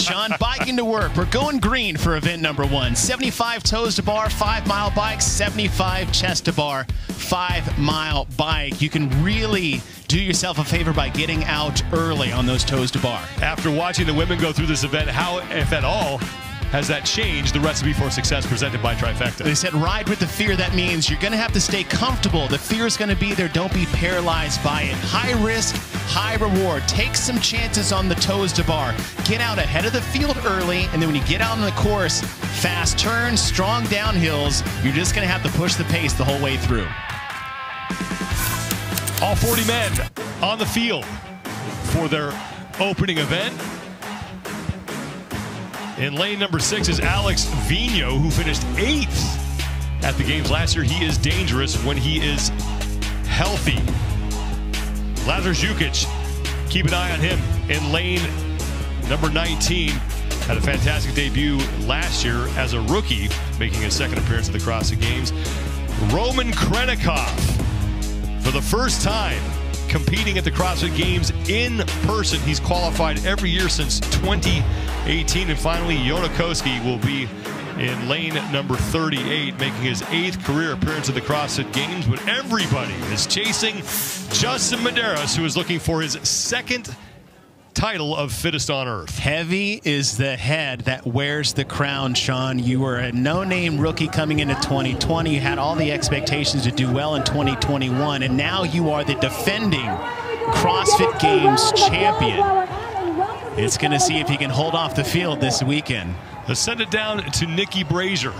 Sean. Biking to work. We're going green for event number 1. 75 toes to bar, 5-mile bike, 75 chest to bar, 5-mile bike. You can really do yourself a favor by getting out early on those toes to bar. After watching the women go through this event, how, if at all, has that changed the recipe for success presented by Trifecta? They said ride with the fear. That means you're going to have to stay comfortable. The fear is going to be there. Don't be paralyzed by it. High risk, high reward. Take some chances on the toes to bar. Get out ahead of the field early, and then when you get out on the course, fast turns, strong downhills, you're just going to have to push the pace the whole way through. All 40 men on the field for their opening event. In lane number 6 is Alex Vigno, who finished 8th at the games last year. He is dangerous when he is healthy. Lazar Jukic, keep an eye on him in lane number 19. Had a fantastic debut last year as a rookie, making his second appearance at the CrossFit Games. Roman Krenikov, for the first time competing at the CrossFit Games in person. He's qualified every year since 2018. And finally, Yonakoski will be in lane number 38, making his 8th career appearance at the CrossFit Games. But everybody is chasing Justin Medeiros, who is looking for his 2nd title of fittest on earth. Heavy is the head that wears the crown, Sean. You were a no-name rookie coming into 2020. You had all the expectations to do well in 2021, and now you are the defending CrossFit Games champion. It's going to see if he can hold off the field this weekend. Let's send it down to Nikki Brazier.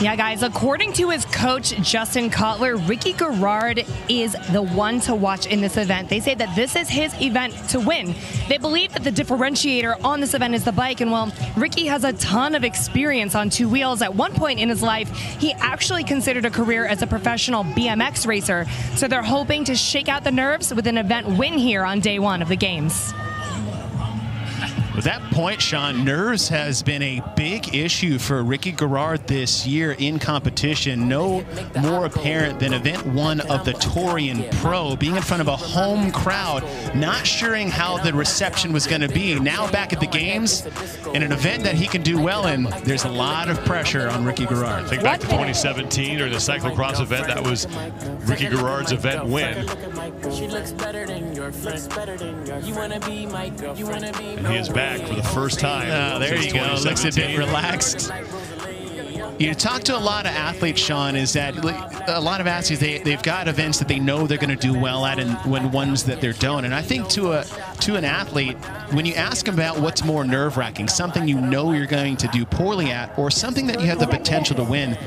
Yeah, guys, according to his coach, Justin Kotler, Ricky Garrard is the one to watch in this event. They say that this is his event to win. They believe that the differentiator on this event is the bike, and well, Ricky has a ton of experience on 2 wheels. At one point in his life, he actually considered a career as a professional BMX racer, so they're hoping to shake out the nerves with an event win here on day 1 of the Games. With that point, Sean, nerves has been a big issue for Ricky Garrard this year in competition. No more apparent than event 1 of the Torian Pro, being in front of a home crowd, not sure how the reception was going to be. Now back at the Games, in an event that he can do well in, there's a lot of pressure on Ricky Garrard. Think back to 2017 or the cyclocross event. That was Ricky Garrard's event win. And he is back for the first time. Oh, there you go. Looks a bit relaxed. You talk to a lot of athletes, Sean, is that a lot of athletes, they've got events that they know they're going to do well at and when ones that they don't. And I think to an athlete, when you ask them about what's more nerve-wracking, something you know you're going to do poorly at or something that you have the potential to win,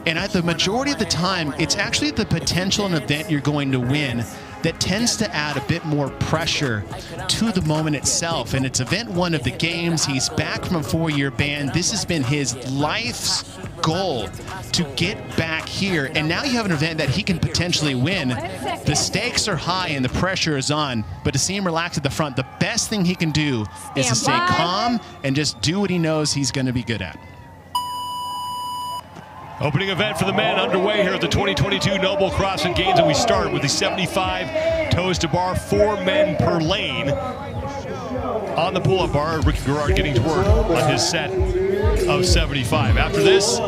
and at the majority of the time, it's actually the potential in an event you're going to win that tends to add a bit more pressure to the moment itself. And it's event 1 of the Games. He's back from a 4-year ban. This has been his life's goal to get back here. And now you have an event that he can potentially win. The stakes are high and the pressure is on, but to see him relax at the front, the best thing he can do is to stay calm and just do what he knows he's going to be good at. Opening event for the men underway here at the 2022 Noble CrossFit Games, and we start with the 75 toes to bar, 4 men per lane. On the pull-up bar, Ricky Garrard getting to work on his set of 75. After this,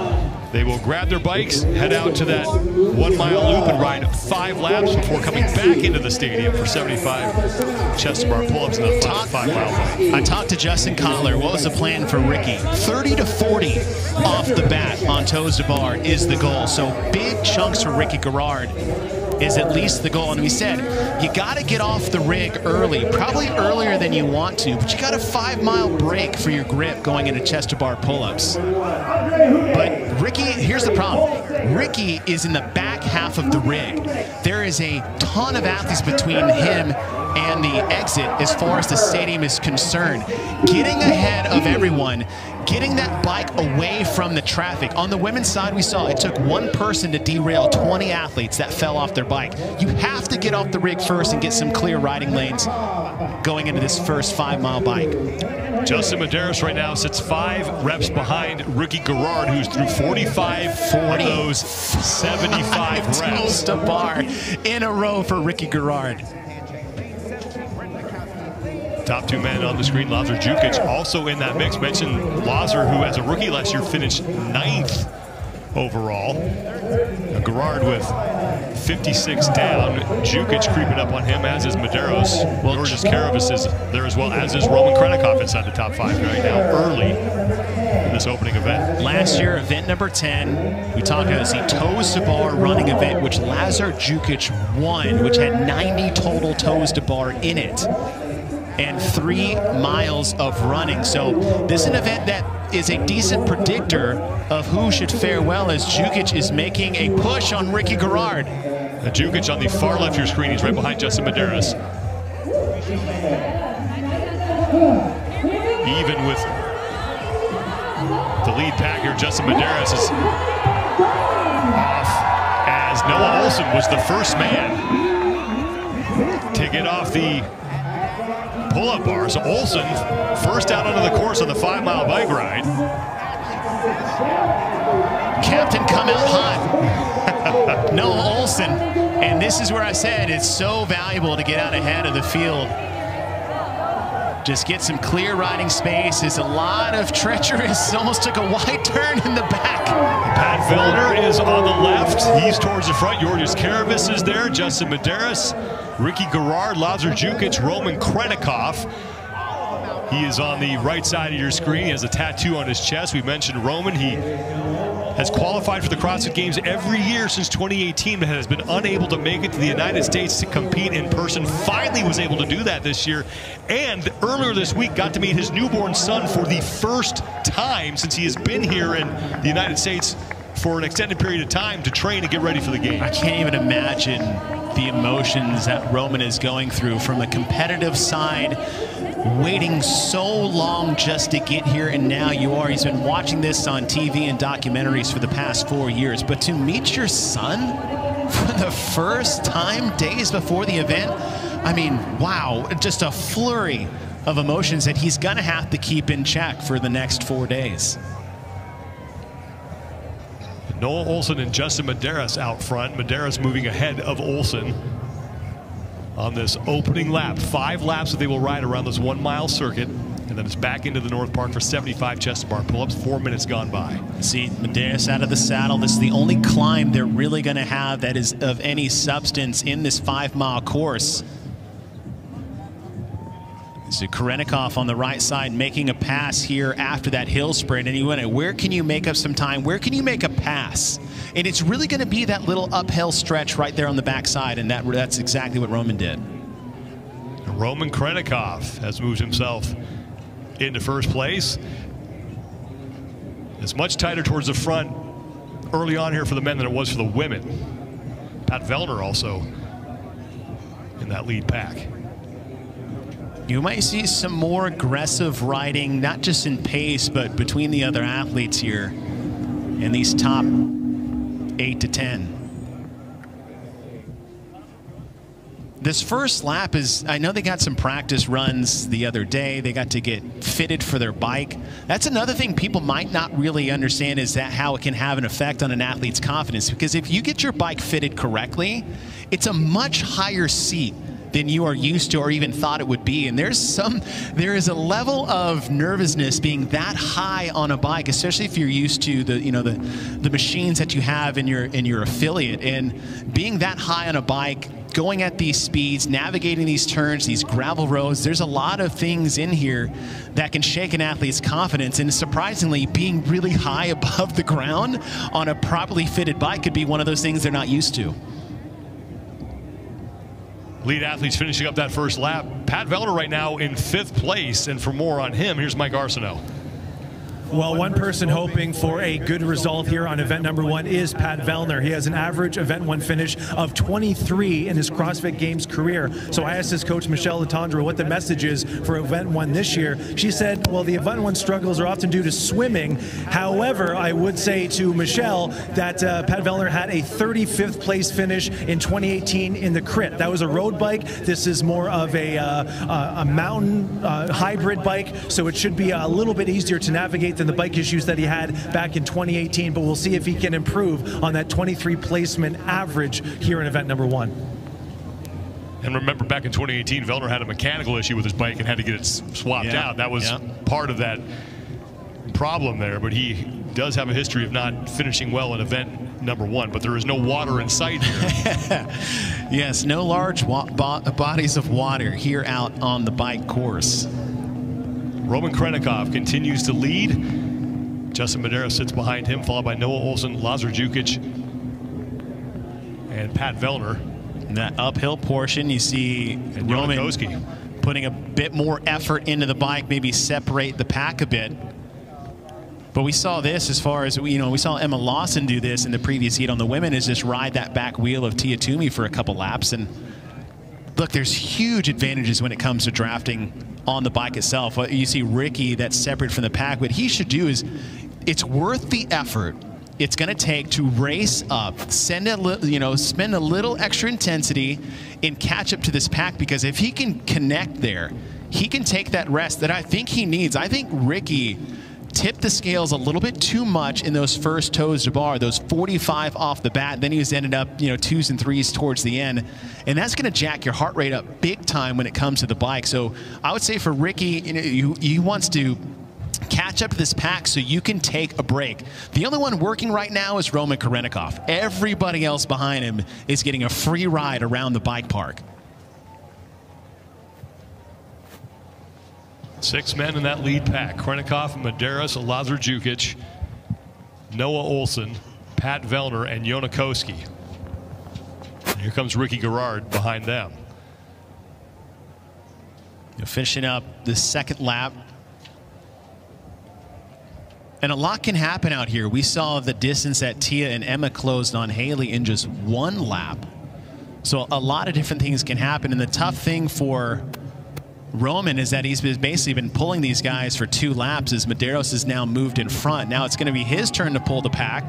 they will grab their bikes, head out to that 1-mile loop and ride 5 laps before coming back into the stadium for 75 chest to bar pull-ups in the 5-mile bike. I talked to Justin Kotler. What was the plan for Ricky? 30 to 40 off the bat on toes to bar is the goal. So big chunks for Ricky Garrard is at least the goal. And we said, you got to get off the rig early, probably earlier than you want to, but you got a 5-mile break for your grip going into chest to bar pull-ups. But Ricky, here's the problem. Ricky is in the back half of the rig. There is a ton of athletes between him and the exit as far as the stadium is concerned. Getting ahead of everyone, getting that bike away from the traffic. On the women's side, we saw it took 1 person to derail 20 athletes that fell off their bike. You have to get off the rig first and get some clear riding lanes going into this first 5-mile bike. Justin Medeiros right now sits 5 reps behind Ricky Garrard, who's through 45 of those 75 reps. Toes to bar in a row for Ricky Garrard. top two men on the screen, Lazar Jukic, also in that mix. Mentioned Lazar, who as a rookie last year finished 9th overall. Now Gerard with 56 down. Jukic creeping up on him, as is Medeiros. Well, Georges Karavis is there as well, as is Roman Krennikov inside the top 5 right now, early in this opening event. Last year, event number 10, we talked about the toes to bar running event, which Lazar Jukic won, which had 90 total toes to bar in it, and 3 miles of running. So this is an event that is a decent predictor of who should fare well, as Jukic is making a push on Ricky Gerard. Now Jukic on the far left of your screen. He's right behind Justin Medeiros. Even with the lead pack here, Justin Medeiros is off, as Noah Olsen was the first man to get off the pull-up bar. So Olsen first out onto the course on the 5-mile bike ride. Captain come out hot. Noah Olsen. And this is where I said it's so valuable to get out ahead of the field. Just get some clear riding space. It's a lot of treacherous, almost took a wide turn in the back. Pat Vellner is on the left. He's towards the front. Georges Karavis is there. Justin Medeiros, Ricky Gerard, Lazar Jukic, Roman Krennikov. He is on the right side of your screen. He has a tattoo on his chest. We mentioned Roman. He has qualified for the CrossFit Games every year since 2018, but has been unable to make it to the United States to compete in person. Finally was able to do that this year. And earlier this week got to meet his newborn son for the first time since he has been here in the United States for an extended period of time to train and get ready for the game. I can't even imagine the emotions that Roman is going through from a competitive side, waiting so long just to get here, and now you are. He's been watching this on TV and documentaries for the past 4 years, but to meet your son for the first time days before the event, I mean, wow, just a flurry of emotions that he's gonna have to keep in check for the next 4 days. Noah Olsen and Justin Medeiros out front. Medeiros moving ahead of Olsen on this opening lap. 5 laps that they will ride around this 1-mile circuit, and then it's back into the North Park for 75 chest bar pull-ups. 4 minutes gone by. See Medeiros out of the saddle. This is the only climb they're really going to have that is of any substance in this 5-mile course. So Krennikov on the right side making a pass here after that hill sprint, and you wonder, where can you make up some time? Where can you make a pass? And it's really going to be that little uphill stretch right there on the backside, and that's exactly what Roman did. Roman Krennikov has moved himself into first place. It's much tighter towards the front early on here for the men than it was for the women. Pat Vellner also in that lead pack. You might see some more aggressive riding, not just in pace, but between the other athletes here in these top 8 to 10. This first lap is, I know they got some practice runs the other day. They got to get fitted for their bike. That's another thing people might not really understand, is that how it can have an effect on an athlete's confidence. Because if you get your bike fitted correctly, it's a much higher seat than you are used to or even thought it would be. And there is a level of nervousness being that high on a bike, especially if you're used to the machines that you have in your affiliate, and being that high on a bike, going at these speeds, navigating these turns, these gravel roads. There's a lot of things in here that can shake an athlete's confidence, and surprisingly, being really high above the ground on a properly fitted bike could be one of those things they're not used to. Lead athletes finishing up that first lap. Pat Vellner right now in 5th place, and for more on him, here's Mike Arsenault. Well, one person hoping for a good result here on event number 1 is Pat Vellner. He has an average event 1 finish of 23 in his CrossFit Games career. So I asked his coach, Michelle Letendre, what the message is for event 1 this year. She said, well, the event 1 struggles are often due to swimming. However, I would say to Michelle that Pat Vellner had a 35th place finish in 2018 in the crit. That was a road bike. This is more of a mountain hybrid bike, so it should be a little bit easier to navigate than the bike issues that he had back in 2018, but we'll see if he can improve on that 23 placement average here in event number 1. And remember, back in 2018, Vellner had a mechanical issue with his bike and had to get it swapped out. That was part of that problem there. But he does have a history of not finishing well in event number 1. But there is no water in sight here. Yes, no large bodies of water here out on the bike course. Roman Krennikov continues to lead. Justin Medeiros sits behind him, followed by Noah Olson, Lazar Jukic, and Pat Vellner. In that uphill portion, you see Roman putting a bit more effort into the bike, maybe separate the pack a bit. But we saw this as far as, we saw Emma Lawson do this in the previous heat on the women, is just ride that back wheel of Tia Toomey for a couple laps. And look, there's huge advantages when it comes to drafting on the bike itself. You see Ricky that's separate from the pack. What he should do is, it's worth the effort it's going to take to race up, spend a little extra intensity and catch up to this pack, because if he can connect there, he can take that rest that I think he needs. I think Ricky tipped the scales a little bit too much in those first toes to bar, those 45 off the bat. Then he was ended up, 2s and 3s towards the end. And that's going to jack your heart rate up big time when it comes to the bike. So I would say for Ricky, he wants to catch up to this pack so you can take a break. The only one working right now is Roman Krennikov. Everybody else behind him is getting a free ride around the bike park. 6 men in that lead pack: Krennikov, Medeiros, Lazar Jukic, Noah Olson, Pat Vellner, and Jonakoski. And here comes Ricky Garrard behind them. Finishing up the second lap. And a lot can happen out here. We saw the distance that Tia and Emma closed on Haley in just 1 lap. So a lot of different things can happen. And the tough thing for Roman is that he's basically been pulling these guys for 2 laps as Medeiros has now moved in front. Now it's going to be his turn to pull the pack.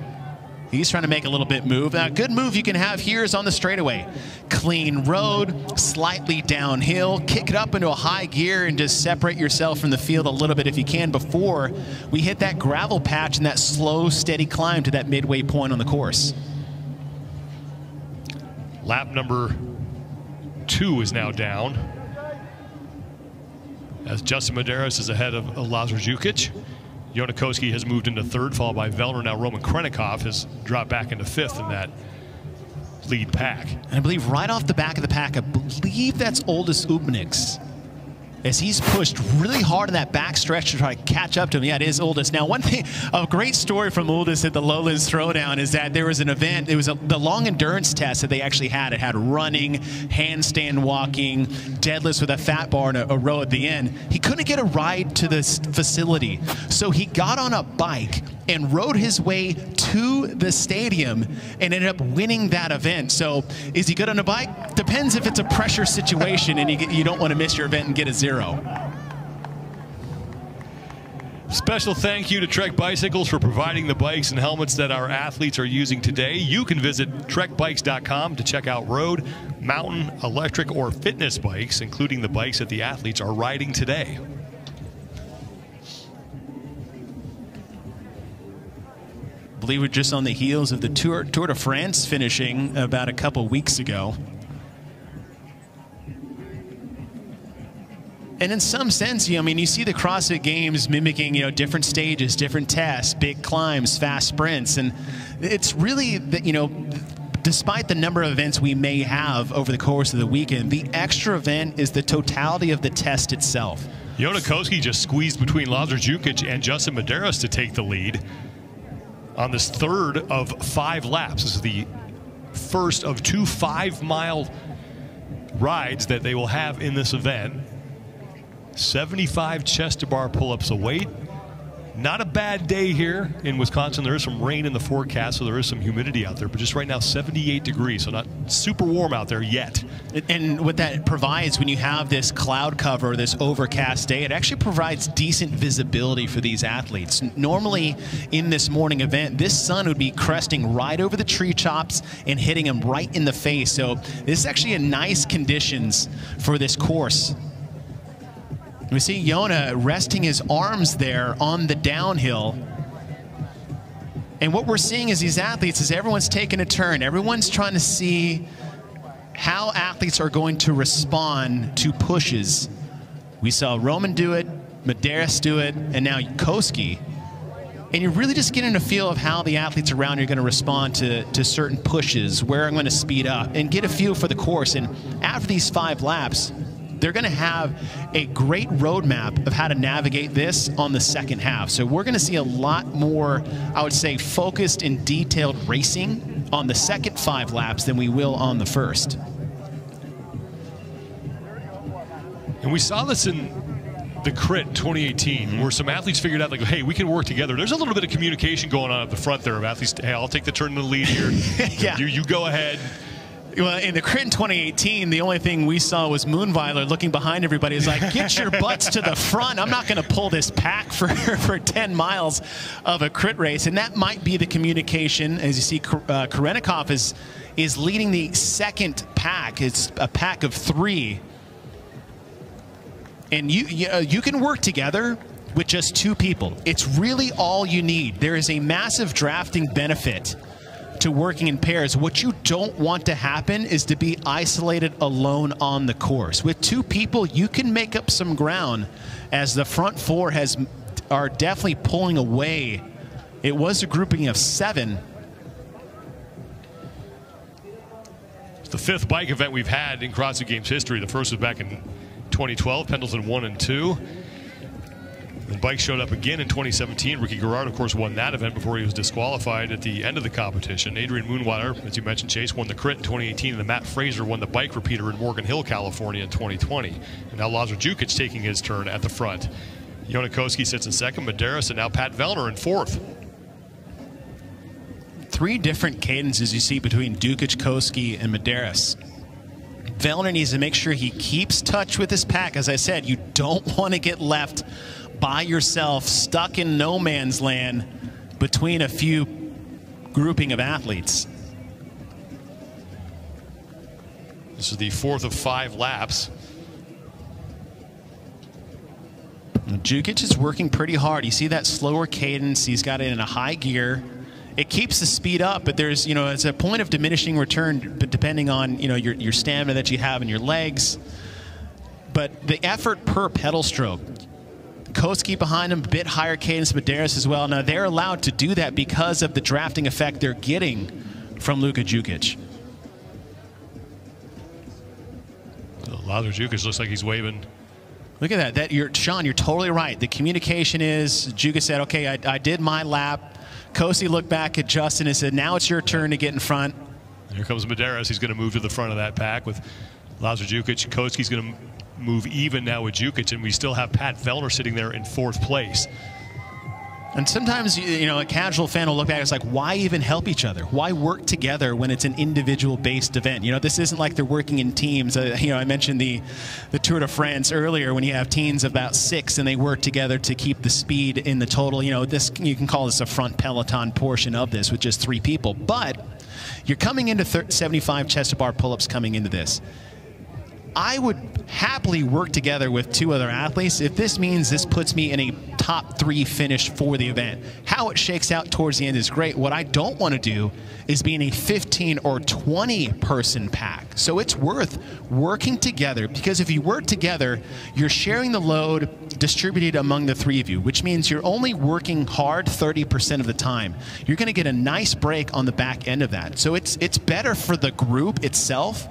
He's trying to make a little bit move. Now, a good move you can have here is on the straightaway. Clean road, slightly downhill, kick it up into a high gear and just separate yourself from the field a little bit if you can before we hit that gravel patch and that slow, steady climb to that midway point on the course. Lap number 2 is now down, as Justin Medeiros is ahead of Lazar Jukic. Jonakoski has moved into 3rd, followed by Vellner. Now Roman Krennikov has dropped back into 5th in that lead pack. And I believe right off the back of the pack, I believe that's Oldest Ubnix, as he's pushed really hard in that back stretch to try to catch up to him. Yeah, it is Oldest. Now, one thing, a great story from Oldest at the Lowlands Throwdown is that there was an event, it was the long endurance test that they actually had. It had running, handstand walking, deadlifts with a fat bar and a row at the end. He couldn't get a ride to this facility, so he got on a bike and rode his way to the stadium and ended up winning that event. So is he good on a bike? Depends if it's a pressure situation and you don't want to miss your event and get a 0. Special thank you to Trek Bicycles for providing the bikes and helmets that our athletes are using today. You can visit trekbikes.com to check out road, mountain, electric, or fitness bikes, including the bikes that the athletes are riding today. I believe we're just on the heels of the Tour de France finishing about a couple weeks ago. And in some sense, you see the CrossFit Games mimicking, different stages, different tests, big climbs, fast sprints. And it's really that, despite the number of events we may have over the course of the weekend, the extra event is the totality of the test itself. Jonakoski just squeezed between Lazar Jukic and Justin Medeiros to take the lead on this 3rd of 5 laps. This is the first of 2 5-mile rides that they will have in this event. 75 chest to bar pull-ups a weight. Not a bad day here in Wisconsin. There is some rain in the forecast, so there is some humidity out there, but just right now 78 degrees, so not super warm out there yet. And what that provides when you have this cloud cover, this overcast day, it actually provides decent visibility for these athletes. Normally in this morning event, this sun would be cresting right over the tree tops and hitting them right in the face. So this is actually a nice conditions for this course. We see Yona resting his arms there on the downhill. And what we're seeing is these athletes, is everyone's taking a turn. Everyone's trying to see how athletes are going to respond to pushes. We saw Roman do it, Medeiros do it, and now Koski. And you're really just getting a feel of how the athletes around you are going to respond to certain pushes, where I'm going to speed up, and get a feel for the course. And after these 5 laps, they're going to have a great roadmap of how to navigate this on the second half. So we're going to see a lot more, I would say, focused and detailed racing on the second 5 laps than we will on the first. And we saw this in the Crit 2018, where some athletes figured out, like, hey, we can work together. There's a little bit of communication going on at the front there of athletes. Hey, I'll take the turn in the lead here. Yeah. You go ahead. Well, in the Crit in 2018, the only thing we saw was Moonweiler looking behind everybody. Is like, get your butts to the front. I'm not going to pull this pack for 10 miles of a Crit race. And that might be the communication. As you see, Karenikov is leading the second pack. It's a pack of 3. And you can work together with just 2 people. It's really all you need. There is a massive drafting benefit to working in pairs. What you don't want to happen is to be isolated alone on the course. With 2 people, you can make up some ground, as the front 4 are definitely pulling away. It was a grouping of 7. It's the 5th bike event we've had in CrossFit Games history. The first was back in 2012, Pendleton 1 and 2. The bike showed up again in 2017. Ricky Garrard, of course, won that event before he was disqualified at the end of the competition. Adrian Moonweiler, as you mentioned, Chase, won the Crit in 2018, and then Matt Fraser won the bike repeater in Morgan Hill, California in 2020. And now Lazar Jukic taking his turn at the front. Koski sits in second, Medeiros, and now Pat Vellner in 4th. 3 different cadences you see between Dukic, Koski, and Medeiros. Vellner needs to make sure he keeps touch with his pack. As I said, you don't want to get left by yourself, stuck in no man's land between a few grouping of athletes. This is the 4th of 5 laps. Jukic is working pretty hard. You see that slower cadence. He's got it in a high gear. It keeps the speed up, but there's, it's a point of diminishing return depending on, your stamina that you have in your legs. But the effort per pedal stroke, Koski behind him, a bit higher cadence, Medeiros as well. Now they're allowed to do that because of the drafting effect they're getting from Luka Jukic. Lazar Jukic looks like he's waving. Look at that. Sean, you're totally right. The communication is, Jukic said, okay, I did my lap. Kosi looked back at Justin and said, now it's your turn to get in front. Here comes Medeiros. He's going to move to the front of that pack with Lazar Jukic. Koski's going to move even now with Jukic, and we still have Pat Vellner sitting there in 4th place. And sometimes, a casual fan will look back and it's like, why even help each other? Why work together when it's an individual-based event? This isn't like they're working in teams. I mentioned the Tour de France earlier, when you have teams of about 6 and they work together to keep the speed in the total. You can call this a front peloton portion of this with just 3 people. But you're coming into 75 chest-to-bar pull-ups coming into this. I would happily work together with 2 other athletes if this means this puts me in a top 3 finish for the event. How it shakes out towards the end is great. What I don't want to do is be in a 15 or 20 person pack. So it's worth working together, because if you work together, you're sharing the load distributed among the 3 of you, which means you're only working hard 30% of the time. You're going to get a nice break on the back end of that. So it's better for the group itself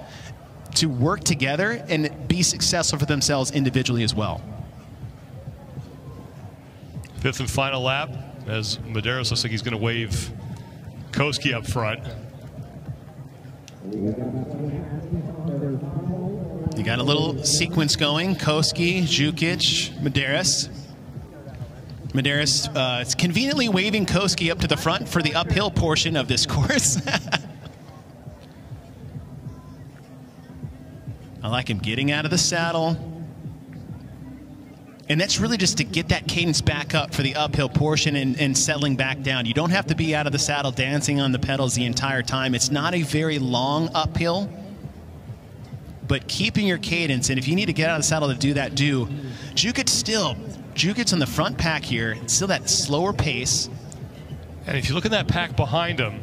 to work together and be successful for themselves individually as well. 5th and final lap, as Medeiros looks like he's going to wave Koski up front. You got a little sequence going. Koski, Jukic, Medeiros. Medeiros is conveniently waving Koski up to the front for the uphill portion of this course. I like him getting out of the saddle. And that's really just to get that cadence back up for the uphill portion and settling back down. You don't have to be out of the saddle dancing on the pedals the entire time. It's not a very long uphill, but keeping your cadence. And if you need to get out of the saddle to do that, do. Jukic's on the front pack here. Still that slower pace. And if you look at that pack behind him,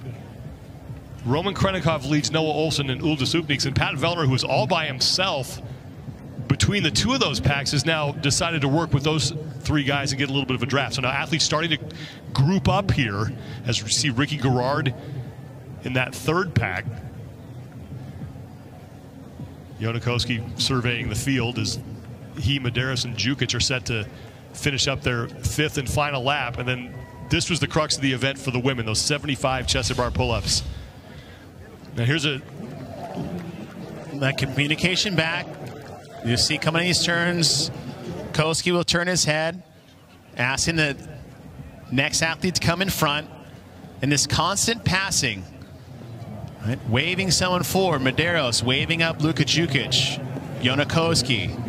Roman Krennikov leads Noah Olsen and Uldis Upniks, and Pat Vellner, who is all by himself between the two of those packs, has now decided to work with those three guys and get a little bit of a draft. So now athletes starting to group up here, as we see Ricky Garrard in that third pack. Jonakoski surveying the field as he, Medeiros, and Jukic are set to finish up their fifth and final lap. And then this was the crux of the event for the women, those 75 chest bar pull-ups. Now here's that communication back. You see coming in these turns, Koski will turn his head, asking the next athlete to come in front. And this constant passing, right? Waving someone forward, Medeiros waving up Luka Jukic, Jonakoski.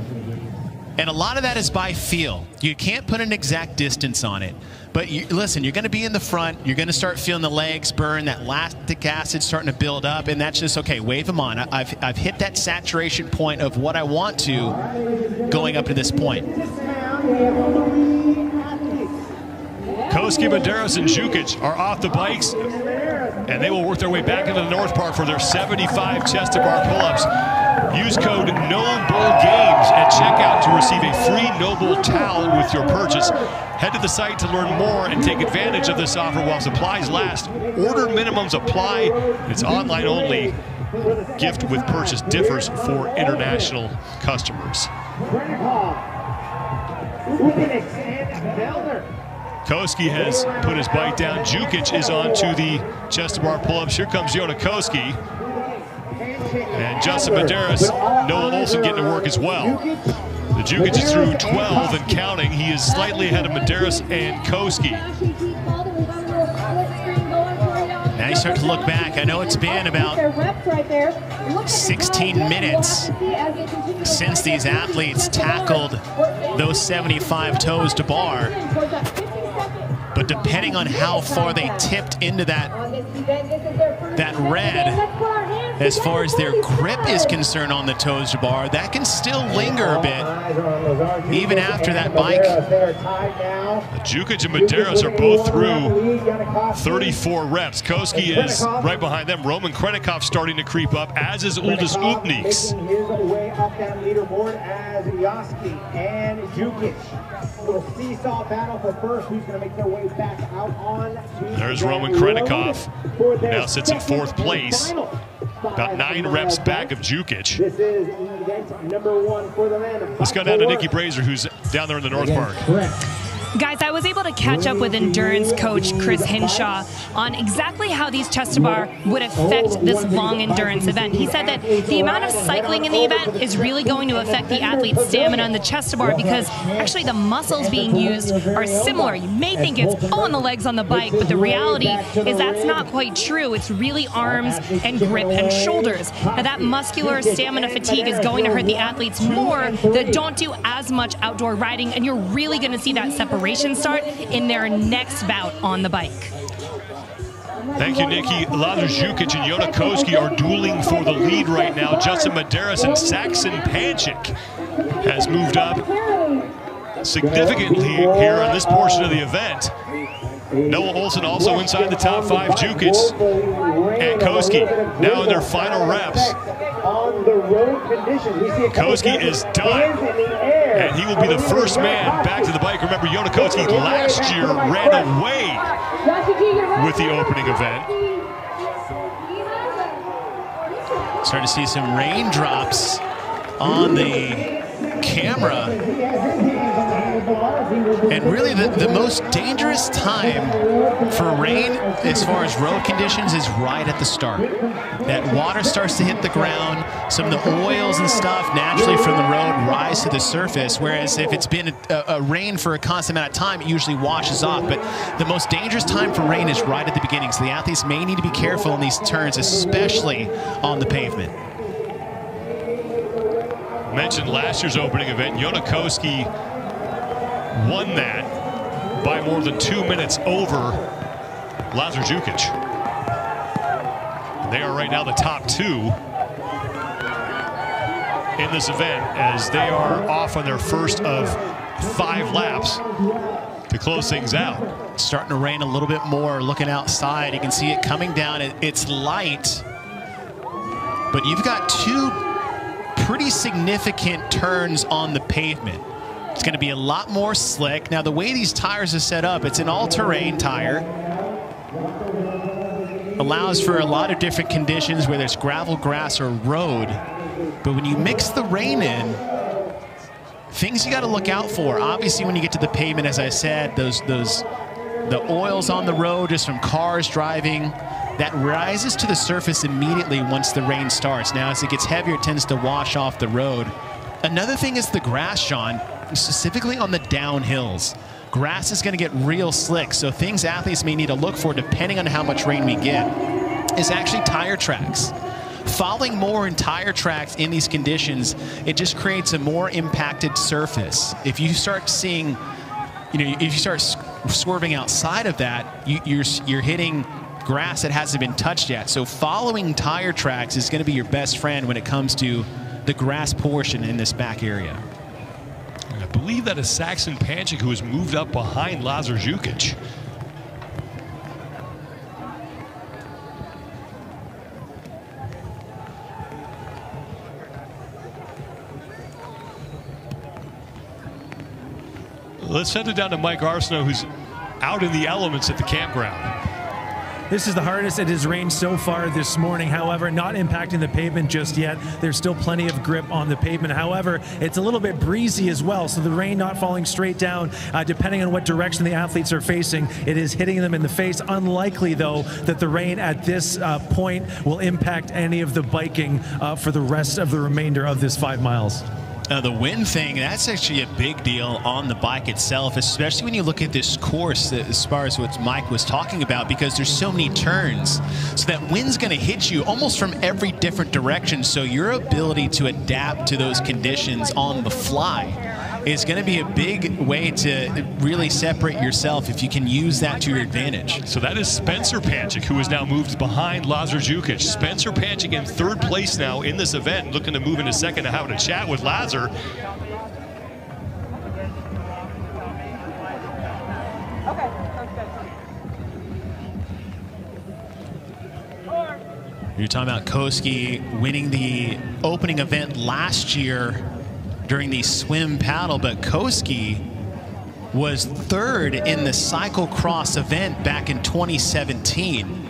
And a lot of that is by feel. You can't put an exact distance on it. But listen, you're going to be in the front. You're going to start feeling the legs burn, that lactic acid starting to build up, and that's just, okay, wave them on. I've hit that saturation point of what I want to going up to this point. Koski, Medeiros, and Jukic are off the bikes, and they will work their way back into the North Park for their 75 chest to bar pull-ups. Use code NOBLEGAMES at checkout to receive a free Noble towel with your purchase. Head to the site to learn more and take advantage of this offer while supplies last. Order minimums apply. It's online only. Gift with purchase differs for international customers. Koski has put his bike down. Jukic is on to the chest to bar pull-ups. Here comes Jonakoski. And Justin Medeiros, Noah Olsen getting to work as well. The Jukic is through 12 and counting. He is slightly ahead of Medeiros and Koski. Now you start to look back. I know it's been about 16 minutes since these athletes tackled those 75 toes to bar. But depending on how far they tipped into that red, as far as their grip is concerned on the toes to bar, that can still linger a bit, even after that bike. Jukic and Medeiros are both through 34 reps. Koski is right behind them. Roman Krennikov starting to creep up, as is Uldis Upniks. There's Roman Krennikov, who now sits in fourth place. About 9 reps back of Jukic. Let's go down to Nikki Brazier, who's down there in the North Park. Guys, I was able to catch up with endurance coach Chris Hinshaw on exactly how these chest to bar would affect this long endurance event. He said that the amount of cycling in the event is really going to affect the athlete's stamina on the chest to bar, because actually the muscles being used are similar. You may think it's all in the legs on the bike, but the reality is that's not quite true. It's really arms and grip and shoulders. Now that muscular stamina fatigue is going to hurt the athletes more that don't do as much outdoor riding, and you're really going to see that separation start in their next bout on the bike. Thank you, Nikki. Lazar Jukic and Jonakoski are dueling for the lead right now. Justin Medeiros and Saxon Panchik has moved up significantly here on this portion of the event. Noah Olsen also inside the top 5. Jukic and Koski now in their final reps. Koski is done, and he will be the first man back to the bike. Remember, Jonakoski last year ran away with the opening event. Starting to see some raindrops on the camera. And really the most dangerous time for rain as far as road conditions is right at the start. That water starts to hit the ground, some of the oils and stuff naturally from the road rise to the surface, whereas if it's been a rain for a constant amount of time, it usually washes off. But the most dangerous time for rain is right at the beginning, so the athletes may need to be careful in these turns, especially on the pavement. Mentioned last year's opening event, Jonakoski won that by more than 2 minutes over Lazar Jukic. They are right now the top 2 in this event, as they are off on their first of 5 laps. to close things out. It's starting to rain a little bit more. Looking outside, you can see it coming down. It's light, but you've got two pretty significant turns on the pavement. It's going to be a lot more slick. Now, the way these tires are set up, it's an all-terrain tire. Allows for a lot of different conditions, whether it's gravel, grass, or road. But when you mix the rain in, things you got to look out for. Obviously, when you get to the pavement, as I said, the oils on the road just from cars driving, that rises to the surface immediately once the rain starts. Now, as it gets heavier, it tends to wash off the road. Another thing is the grass, Sean, specifically on the downhills. Grass is going to get real slick, so things athletes may need to look for, depending on how much rain we get, is actually tire tracks. Falling more in tire tracks in these conditions, it just creates a more impacted surface. If you start seeing, if you start swerving outside of that, you're hitting grass that hasn't been touched yet. So following tire tracks is going to be your best friend when it comes to the grass portion in this back area. I believe that is Saxon Panchik, who has moved up behind Lazar Jukic. Let's send it down to Mike Arsenault, who's out in the elements at the campground. This is the hardest it has rained so far this morning. However, not impacting the pavement just yet. There's still plenty of grip on the pavement. However, it's a little bit breezy as well, so the rain not falling straight down, depending on what direction the athletes are facing, it is hitting them in the face. Unlikely, though, that the rain at this point will impact any of the biking for the rest of the remainder of this 5 miles. The wind thing, that's actually a big deal on the bike itself, especially when you look at this course as far as what Mike was talking about, because there's so many turns. So that wind's going to hit you almost from every different direction. So your ability to adapt to those conditions on the fly is going to be a big way to really separate yourself if you can use that to your advantage. So that is Spencer Panchik, who has now moved behind Lazar Jukic. Spencer Panchik in 3rd place now in this event, looking to move into 2nd to have a chat with Lazar. You're talking about Koski winning the opening event last year during the swim paddle, but Koski was 3rd in the cyclocross event back in 2017.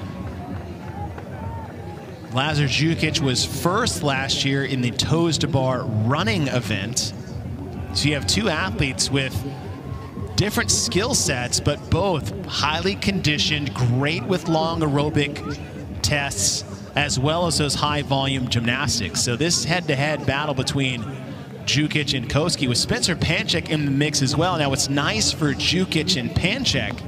Lazar Jukic was 1st last year in the toes to bar running event. So you have two athletes with different skill sets, but both highly conditioned, great with long aerobic tests, as well as those high volume gymnastics. So this head-to-head battle between Jukic and Koski with Spencer Panchik in the mix as well. Now what's nice for Jukic and Panchik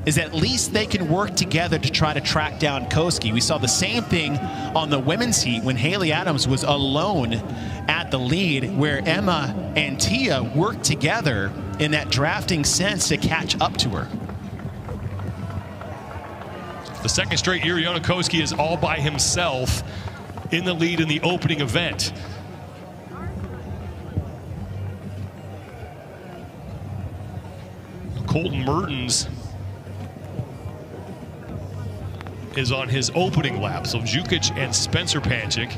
is at least they can work together to try to track down Koski. We saw the same thing on the women's heat when Haley Adams was alone at the lead, where Emma and Tia worked together in that drafting sense to catch up to her. The 2nd straight year, Yona Koski is all by himself in the lead in the opening event. Colton Mertens is on his opening lap. So Jukic and Spencer Panchik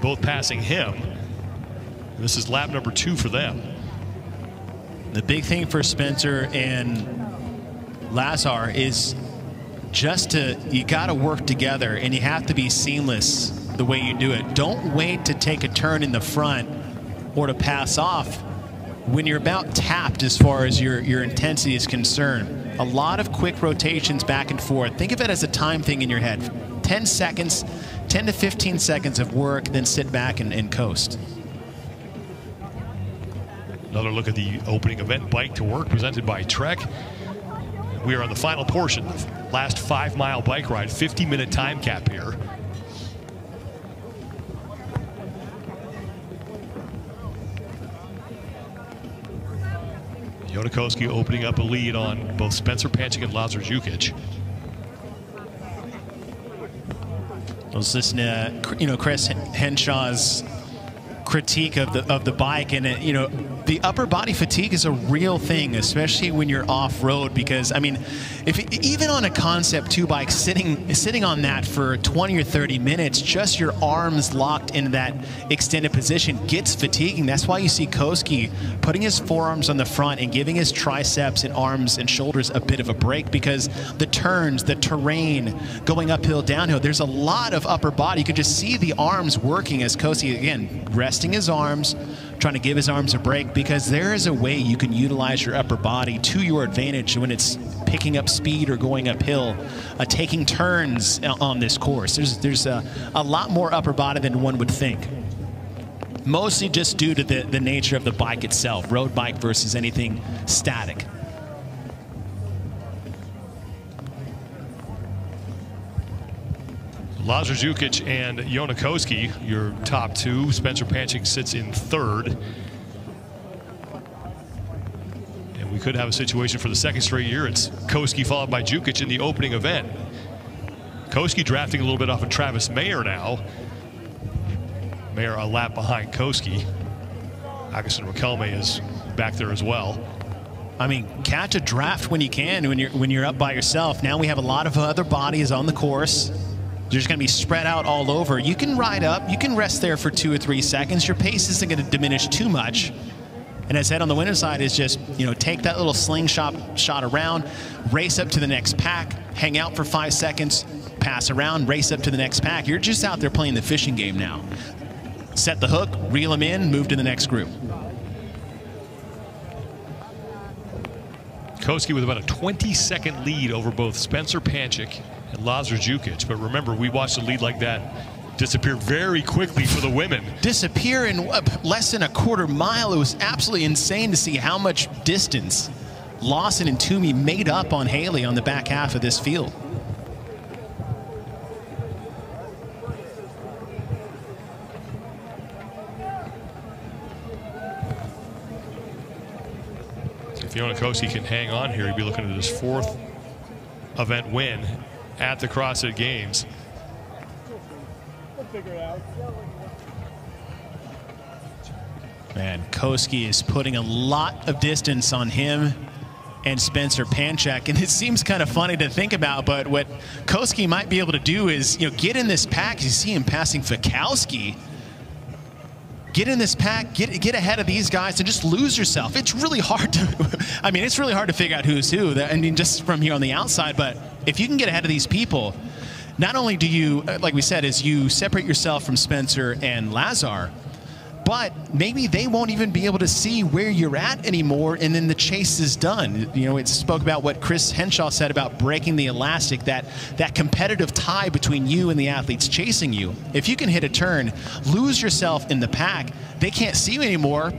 both passing him. This is lap number 2 for them. The big thing for Spencer and Lazar is just you got to work together, and you have to be seamless the way you do it. Don't wait to take a turn in the front or to pass off when you're about tapped as far as your intensity is concerned. A lot of quick rotations back and forth. Think of it as a time thing in your head. 10 seconds, 10 to 15 seconds of work, then sit back and coast. Another look at the opening event bike to work presented by Trek. We are on the final portion of last 5-mile bike ride, 50-minute time cap here. Yona Koski opening up a lead on both Spencer Panchik and Lazar Jukic. I was listening to Chris Henshaw's critique of the bike, and you know, the upper body fatigue is a real thing, especially when you're off-road, because I mean, if even on a Concept 2 bike, sitting on that for 20 or 30 minutes, just your arms locked in that extended position gets fatiguing. That's why you see Koski putting his forearms on the front and giving his triceps and arms and shoulders a bit of a break, because the turns, the terrain, going uphill, downhill, there's a lot of upper body. You can just see the arms working as Koski, again, resting his arms, trying to give his arms a break, because there is a way you can utilize your upper body to your advantage when it's picking up speed or going uphill, taking turns on this course. There's a lot more upper body than one would think. Mostly just due to the nature of the bike itself, road bike versus anything static. Lazar Jukic and Jona Koski, your top two. Spencer Panchik sits in third. And we could have a situation for the second straight year. It's Koski followed by Jukic in the opening event. Koski drafting a little bit off of Travis Mayer now. Mayer a lap behind Koski. Agason Raquelme is back there as well. I mean, catch a draft when you can, when you're up by yourself. Now we have a lot of other bodies on the course. They're just going to be spread out all over. You can ride up, you can rest there for 2 or 3 seconds. Your pace isn't going to diminish too much. And as I said, on the winner's side is just, you know, take that little slingshot around, race up to the next pack, hang out for 5 seconds, pass around, race up to the next pack. You're just out there playing the fishing game now. Set the hook, reel them in, move to the next group. Koski with about a 20-second lead over both Spencer Panchik and Lazar Jukic. But remember, we watched a lead like that disappear very quickly for the women. Disappear in less than a quarter mile. It was absolutely insane to see how much distance Lawson and Toomey made up on Haley on the back half of this field. If Jona Koski can hang on here, he'd be looking at his 4th event win at the CrossFit Games. Man, Koski is putting a lot of distance on him and Spencer Panchik, and it seems kind of funny to think about, but what Koski might be able to do is, you know, get in this pack. You see him passing Fikowski. Get in this pack, get ahead of these guys, and just lose yourself. It's really hard to, I mean, it's really hard to figure out who's who. I mean, just from here on the outside, but if you can get ahead of these people, not only do you, like we said, is you separate yourself from Spencer and Lazar, but maybe they won't even be able to see where you're at anymore, and then the chase is done. You know, it spoke about what Chris Henshaw said about breaking the elastic, that competitive tie between you and the athletes chasing you. If you can hit a turn, lose yourself in the pack, they can't see you anymore.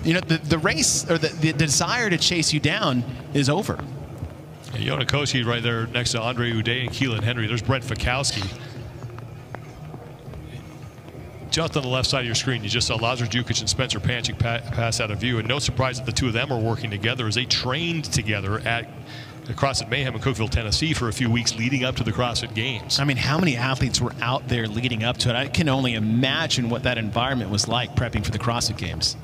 You know, the race or the desire to chase you down is over. Yeah, Jona Koski right there next to Andre Uday and Keelan Henry. There's Brent Fikowski. Just on the left side of your screen, you just saw Lazar Jukic and Spencer Panchik pass out of view, and no surprise that the two of them are working together as they trained together at the CrossFit Mayhem in Cookeville, Tennessee for a few weeks leading up to the CrossFit Games. I mean, how many athletes were out there leading up to it? I can only imagine what that environment was like prepping for the CrossFit Games.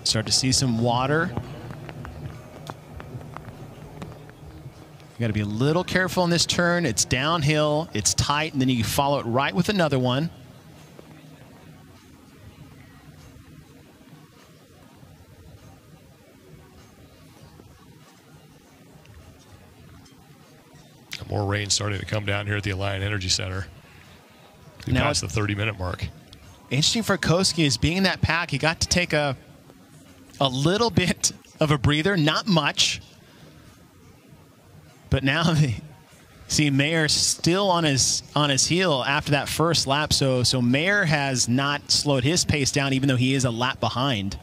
Start to see some water. You got to be a little careful on this turn. It's downhill, it's tight, and then you follow it right with another one. More rain starting to come down here at the Alliant Energy Center. We now passed the 30-minute mark. Interesting for Koski is being in that pack, he got to take a little bit of a breather, not much. But now they see Mayer still on his heel after that first lap. So Mayer has not slowed his pace down, even though he is a lap behind.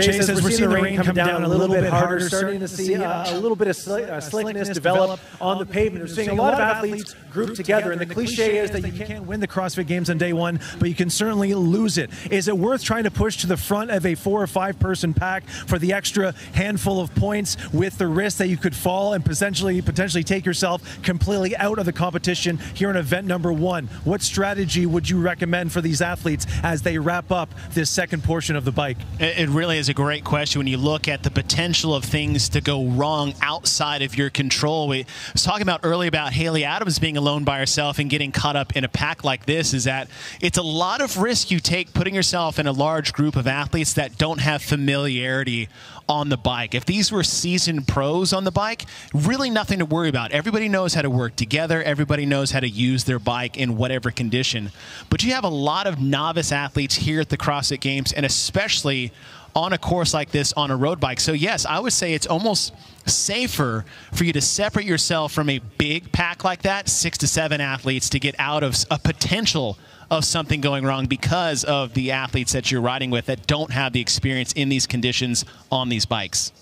Chase says we're seeing the rain come down a little bit harder, starting to see a little bit of slickness develop on the pavement. We're seeing a lot of athletes grouped together, and the cliche is that you can't win the CrossFit Games on day one, but you can certainly lose it. Is it worth trying to push to the front of a 4 or 5 person pack for the extra handful of points, with the risk that you could fall and potentially take yourself completely out of the competition here in event number 1? What strategy would you recommend for these athletes as they wrap up this second portion of the bike? It really is a great question when you look at the potential of things to go wrong outside of your control. We was talking about earlier about Haley Adams being alone by herself and getting caught up in a pack like this, is that it's a lot of risk you take putting yourself in a large group of athletes that don't have familiarity on the bike. If these were seasoned pros on the bike, really nothing to worry about. Everybody knows how to work together. Everybody knows how to use their bike in whatever condition. But you have a lot of novice athletes here at the CrossFit Games, and especially on a course like this on a road bike. So yes, I would say it's almost safer for you to separate yourself from a big pack like that, 6 to 7 athletes, to get out of a potential of something going wrong because of the athletes that you're riding with that don't have the experience in these conditions on these bikes.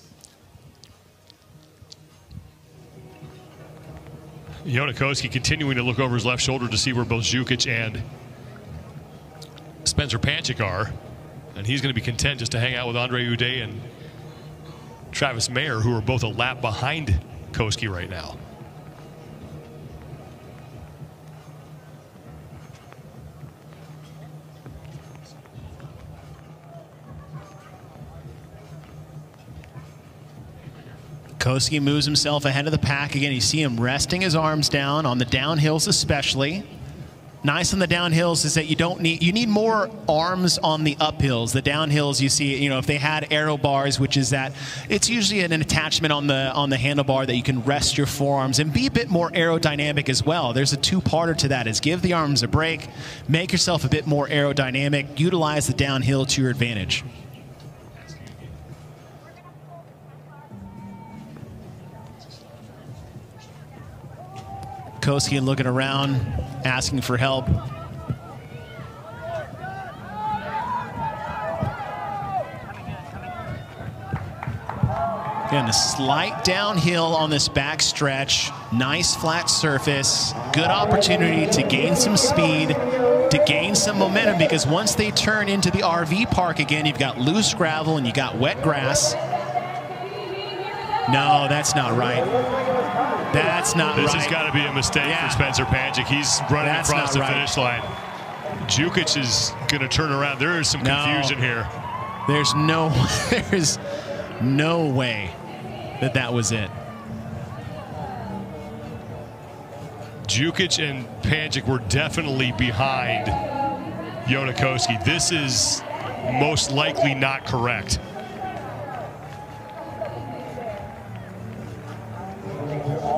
Jonakoski continuing to look over his left shoulder to see where both Jukic and Spencer Panchik are. And he's going to be content just to hang out with Andre Uday and Travis Mayer, who are both a lap behind Koski right now. Koski moves himself ahead of the pack again. You see him resting his arms down on the downhills especially. Nice on the downhills is that you need more arms on the uphills. The downhills, you see, if they had aero bars, which is that it's usually an attachment on the handlebar that you can rest your forearms and be a bit more aerodynamic as well. There's a two-parter to that, is give the arms a break, make yourself a bit more aerodynamic, utilize the downhill to your advantage. Koski looking around, asking for help. Again, a slight downhill on this back stretch. Nice flat surface. Good opportunity to gain some speed, to gain some momentum, because once they turn into the RV park again, you've got loose gravel and you got wet grass. No, that's not right. That's not right. This has got to be a mistake for Spencer Panchik. He's running across the finish line. Jukic is going to turn around. There is some confusion here. There's no way that was it. Jukic and Panchik were definitely behind Jonakoski. This is most likely not correct.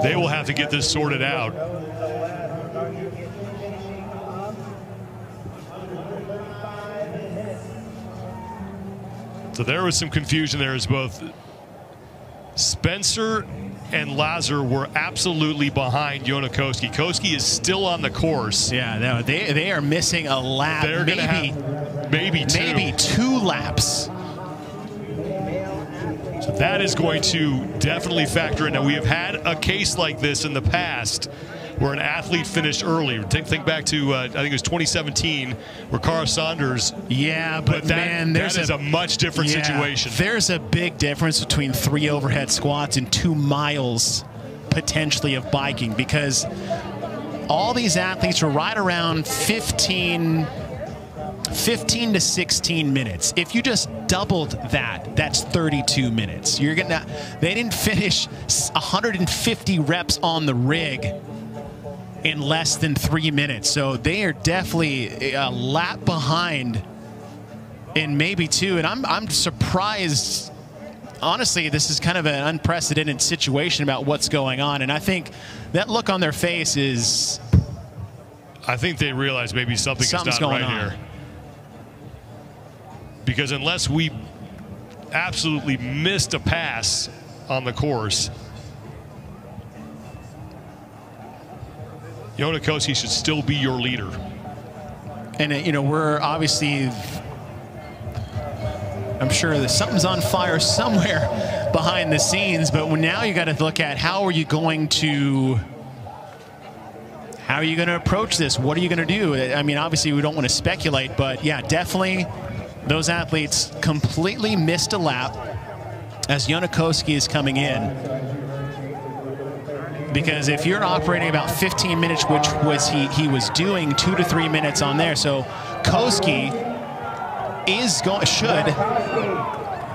They will have to get this sorted out. So there was some confusion there, as both Spencer and Lazar were absolutely behind Jonakoski. Koski is still on the course. Yeah, no, they are missing a lap. They're going to have maybe two laps. So that is going to definitely factor in. Now, we have had a case like this in the past where an athlete finished early. Think back to, I think it was 2017, where Cara Saunders. Yeah, but man, that is a much different situation. There's a big difference between 3 overhead squats and 2 miles potentially of biking, because all these athletes are right around 15 to 16 minutes. If you just doubled that, that's 32 minutes. They didn't finish 150 reps on the rig in less than 3 minutes. So they are definitely a lap behind in maybe 2. And I'm surprised. Honestly, this is kind of an unprecedented situation about what's going on. And I think that look on their face is, I think they realize maybe something's not going right on here. Because unless we absolutely missed a pass on the course, Jonakoski should still be your leader. And we're obviously I'm sure that something's on fire somewhere behind the scenes, but now you got to look at how are you going to approach this? What are you going to do? I mean, obviously we don't want to speculate, but yeah, definitely those athletes completely missed a lap as Jonakowski is coming in. Because if you're operating about 15 minutes, which was he was doing 2 to 3 minutes on there, so Koski should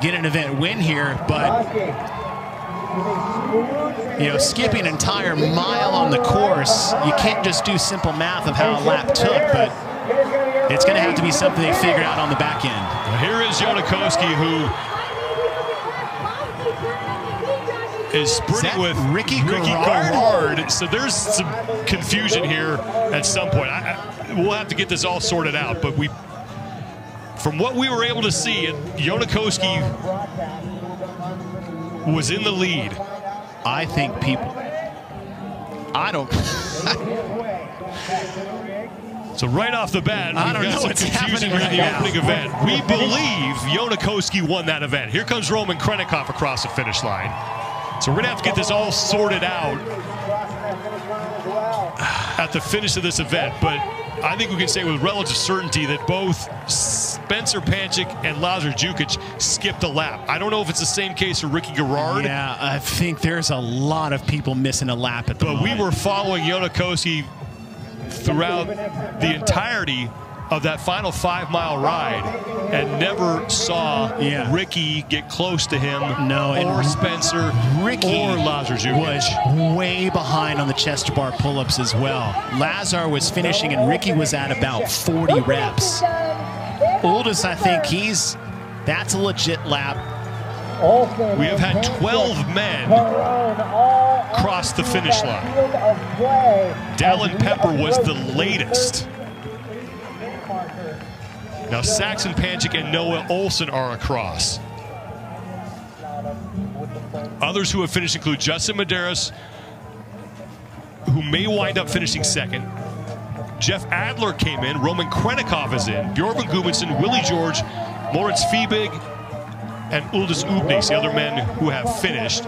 get an event win here, but you know, skipping an entire mile on the course, you can't just do simple math of how a lap took, but it's going to have to be something they figured out on the back end. Well, here is Jonakowski, who is sprinting with Ricky Garrard. So there's some confusion here at some point. We'll have to get this all sorted out, but from what we were able to see, Jonakowski was in the lead. I think So right off the bat, we've got some confusion here in the opening event. We believe Jonakowski won that event. Here comes Roman Krennikov across the finish line. So we're going to have to get this all sorted out at the finish of this event. But I think we can say with relative certainty that both Spencer Panchik and Lazar Jukic skipped a lap. I don't know if it's the same case for Ricky Garrard. Yeah, I think there's a lot of people missing a lap at the moment. But we were following Jonakowski throughout the entirety of that final 5-mile ride and never saw Ricky get close to him, or Spencer, or Lazar Jukic. Was way behind on the chest bar pull-ups as well. Lazar was finishing and Ricky was at about 40 reps. Oldest, I think that's a legit lap. We have had 12 men cross the finish line. Dallin Pepper was the latest. Now Saxon Panchik and Noah Olsen are across. Others who have finished include Justin Medeiros, who may wind up finishing second. Jeff Adler came in. Roman Krennikov is in. Bjorgvin Gudmundsson, Willie George, Moritz Fiebig, and Uldis Ubnis, the other men who have finished.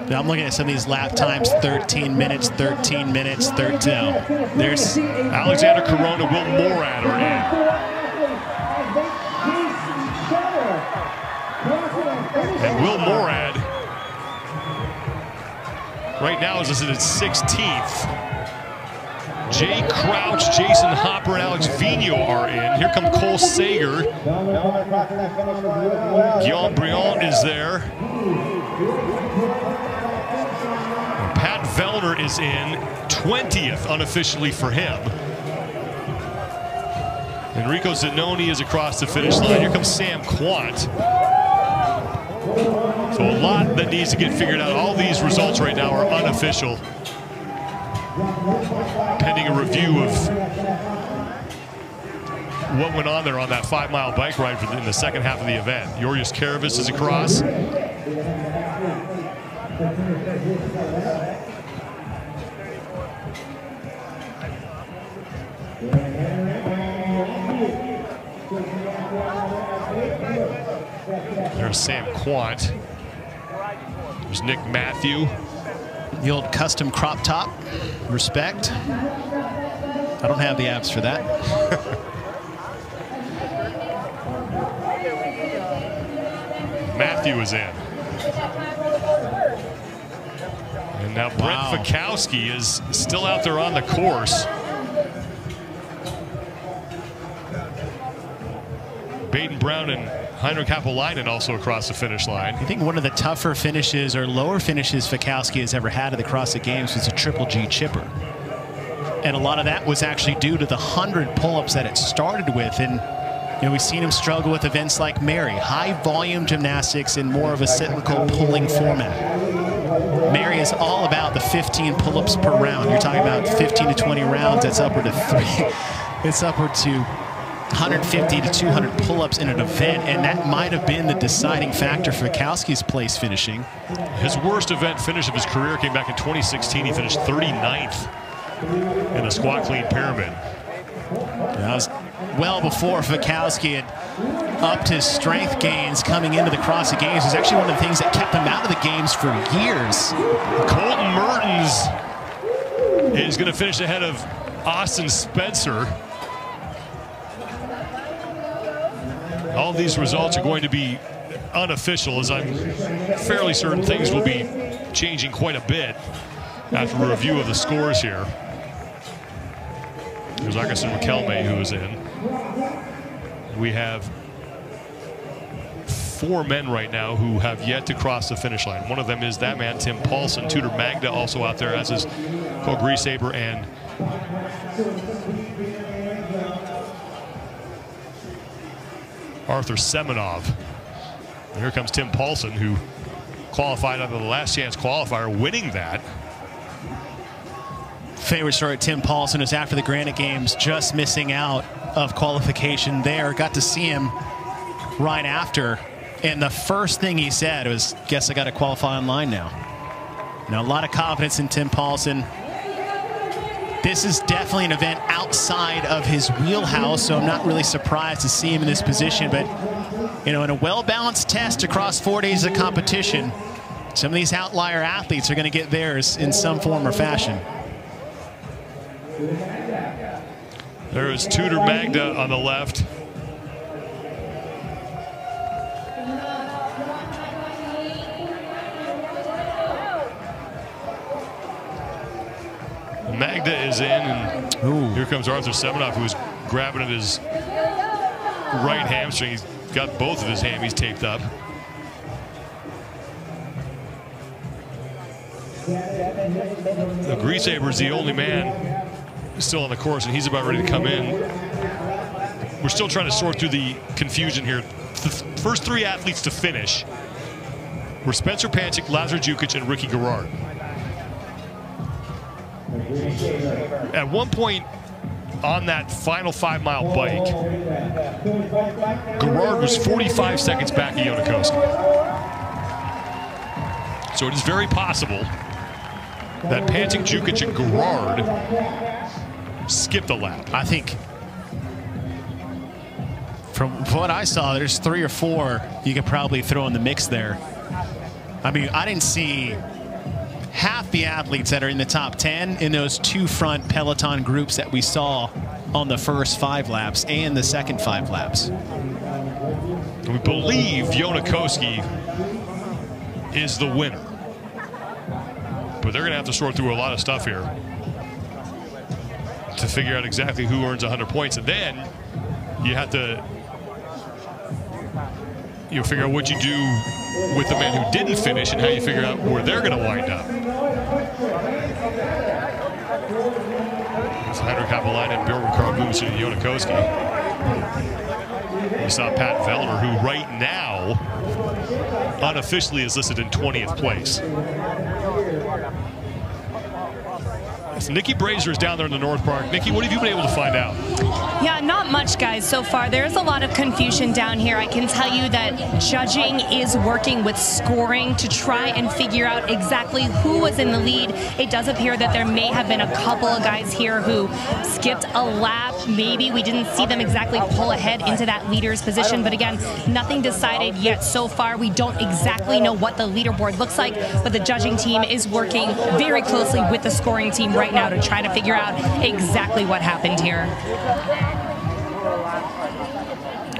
Now I'm looking at some of these lap times, 13 minutes, 13 minutes, 13. No. There's Alexander Corona, Will Morad are in. And Will Morad right now is listed at 16th. Jay Crouch, Jason Hopper, and Alex Vigneault are in. Here come Cole Sager. Guillaume Briand is there. And Pat Vellner is in 20th unofficially for him. Enrico Zanoni is across the finish line. Here comes Sam Quant. So a lot that needs to get figured out. All these results right now are unofficial, pending a review of what went on there on that 5-mile bike ride in the second half of the event. Georgios Karavis is across. There's Sam Quant. There's Nick Matthew. the old custom crop top. Respect. I don't have the abs for that. Matthew is in. And now Brent Fikowski is still out there on the course. Baden Brown and Heinrich Happelainen also across the finish line. I think one of the tougher finishes or lower finishes Fikowski has ever had at the CrossFit Games was a Triple G chipper. And a lot of that was actually due to the 100 pull-ups that it started with. And you know, we've seen him struggle with events like Mary, high volume gymnastics in more of a cyclical pulling format. Mary is all about the 15 pull-ups per round. You're talking about 15 to 20 rounds. That's upward to it's upward to 150 to 200 pull-ups in an event, and that might have been the deciding factor for Fikowski's place finishing. His worst event finish of his career came back in 2016. He finished 39th in the squat clean pyramid. That was well before Fikowski had upped his strength gains coming into the CrossFit Games. It was actually one of the things that kept him out of the games for years. Colton Mertens is going to finish ahead of Austin Spencer. All these results are going to be unofficial, as I'm fairly certain things will be changing quite a bit after a review of the scores here. There's Augustin McKelmay, who is in. We have 4 men right now who have yet to cross the finish line. One of them is that man, Tim Paulson. Tudor Magda also out there, as is Cole Griesaber and Arthur Semenov. And here comes Tim Paulson, who qualified under the last chance qualifier, winning that. Favorite story at Tim Paulson is after the Granite Games, just missing out of qualification there. Got to see him right after, and the first thing he said was, guess I got to qualify online now. A lot of confidence in Tim Paulson. This is definitely an event outside of his wheelhouse, so I'm not really surprised to see him in this position. But, in a well-balanced test across 4 days of competition, some of these outlier athletes are going to get theirs in some form or fashion. There is Tudor Magda on the left. Magda is in, and here comes Arthur Semenov, who is grabbing at his right hamstring. He's got both of his hammies taped up. The Griesaber is the only man still on the course, and he's about ready to come in. We're still trying to sort through the confusion here. The first 3 athletes to finish were Spencer Pancic, Lazar Jukic, and Ricky Garrard. At one point on that final 5-mile bike, Garrard was 45 seconds back of Jonakoski. So it is very possible that Pancic, Jukic, and Garrard skipped a lap. I think from what I saw, there's 3 or 4 you could probably throw in the mix there. I mean, I didn't see half the athletes that are in the top 10 in those 2 front Peloton groups that we saw on the first 5 laps and the second 5 laps. We believe Jonakoski is the winner, but they're going to have to sort through a lot of stuff here to figure out exactly who earns 100 points. And then you have to figure out what you do with the man who didn't finish and how you figure out where they're going to wind up. It's Heinrich Happelainen, Bjorn Karlsson, and Jonakoski. You saw Pat Vellner, who right now unofficially is listed in 20th place. So Nikki Brazier is down there in the North Park. Nikki, what have you been able to find out? Yeah, not much, guys, so far. There's a lot of confusion down here. I can tell you that judging is working with scoring to try and figure out exactly who was in the lead. It does appear that there may have been a couple of guys here who skipped a lap. Maybe we didn't see them exactly pull ahead into that leader's position. But again, nothing decided yet so far. We don't exactly know what the leaderboard looks like, but the judging team is working very closely with the scoring team right now to try to figure out exactly what happened here.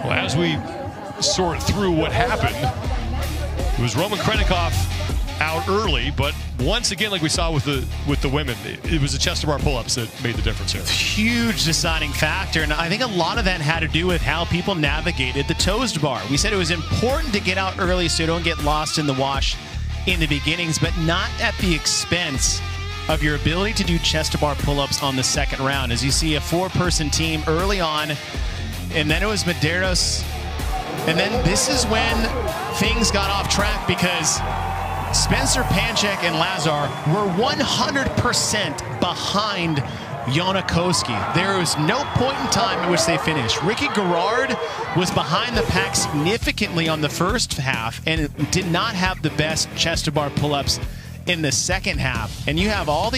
Well, as we sort through what happened, it was Roman Krennikov out early, but once again, like we saw with the women, it was the chest to bar pull-ups that made the difference here. Huge deciding factor, and I think a lot of that had to do with how people navigated the toes to bar. We said it was important to get out early so you don't get lost in the wash in the beginnings, but not at the expense of your ability to do chest to bar pull-ups on the second round. As you see a 4-person team early on, and then it was Medeiros, and then this is when things got off track because Spencer Pancic and Lazar were 100% behind Jonakoski. There was no point in time in which they finished. Ricky Garrard was behind the pack significantly on the first half and did not have the best chest to bar pull-ups in the second half. And you have all the